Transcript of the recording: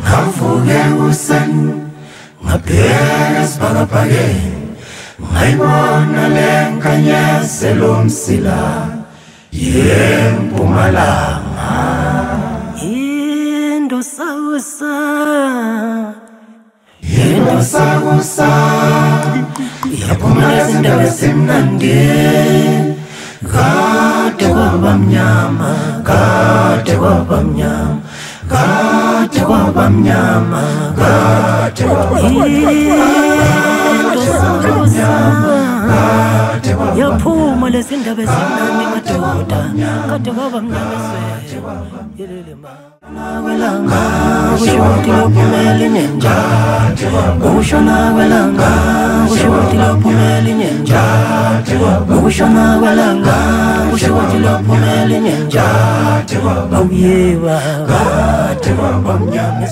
Ngavuke useni ngabheka esibhakabhakeni ngayibona lenkanyazelo umsila yempumalanga indosakusa yaphuma izindaba ezimnandi kade kwaba mnyama kade kwaba mnyama kade kwaba mnyama kade kwaba yaphuma lezindaba ezimnandi madoda kade kwaba mnyama yelele ma kwelanga ushoti lophumela inyenja ukushona kwelanga ushoti lophumela inyenja ukushona kwelanga ushoti lophumela inyenja awuyeba kade kwaba mnyama